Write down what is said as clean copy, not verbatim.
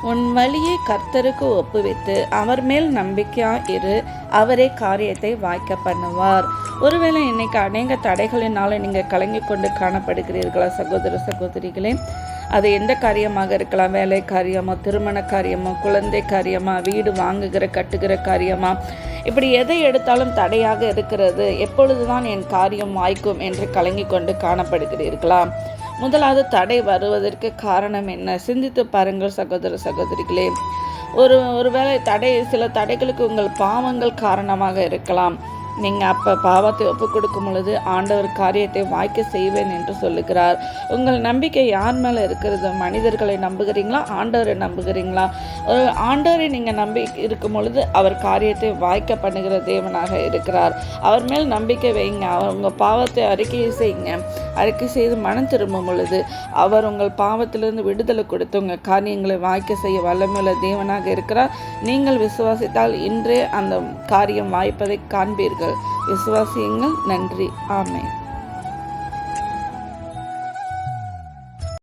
உன் வழியை கர்த்தருக்கு ஒப்புவித்து அவர் மேல் நம்பிக்கையாக இரு, அவரே காரியத்தை வாய்க்க பண்ணுவார். ஒருவேளை இன்னைக்கு அநேக தடைகளினால நீங்கள் கலங்கி கொண்டு காணப்படுகிறீர்களா சகோதர சகோதரிகளே? அது எந்த காரியமாக இருக்கலாம். வேலை காரியமோ, திருமண காரியமோ, குழந்தை காரியமா, வீடு வாங்குகிற கட்டுகிற காரியமா, இப்படி எதை எடுத்தாலும் தடையாக இருக்கிறது. எப்பொழுதுதான் என் காரியம் வாய்க்கும் என்று கலங்கி கொண்டு காணப்படுகிறீர்களா? முதலாவது தடை வருவதற்கு காரணம் என்ன? சிந்தித்து பாருங்கள் சகோதர சகோதரிகளே. ஒருவேளை சில தடைகளுக்கு உங்கள் பாவங்கள் காரணமாக இருக்கலாம். நீங்கள் அப்போ பாவத்தை ஒப்பு கொடுக்கும் பொழுது ஆண்டவர் காரியத்தை வாய்க்க செய்வேன் என்று சொல்லுகிறார். உங்கள் நம்பிக்கை யார் மேலே இருக்கிறது? மனிதர்களை நம்புகிறீங்களா, ஆண்டவரை நம்புகிறீங்களா? ஆண்டவரை நீங்கள் நம்பி இருக்கும் பொழுது அவர் காரியத்தை வாய்க்க பண்ணுகிற தேவனாக இருக்கிறார். அவர் மேல் நம்பிக்கை வைங்க. அவர் உங்கள் பாவத்தை அறிக்கை செய்யுங்க. அறிக்கை செய்து மனம் திரும்பும் பொழுது அவர் உங்கள் பாவத்திலிருந்து விடுதலை கொடுத்து உங்கள் காரியங்களை வாய்க்க செய்ய வல்லமையுள்ள தேவனாக இருக்கிறார். நீங்கள் விசுவாசித்தால் இன்றே அந்த காரியம் வாய்ப்பதை காண்பீர்கள். விசுவாசியுங்கள். நன்றி. ஆமென்.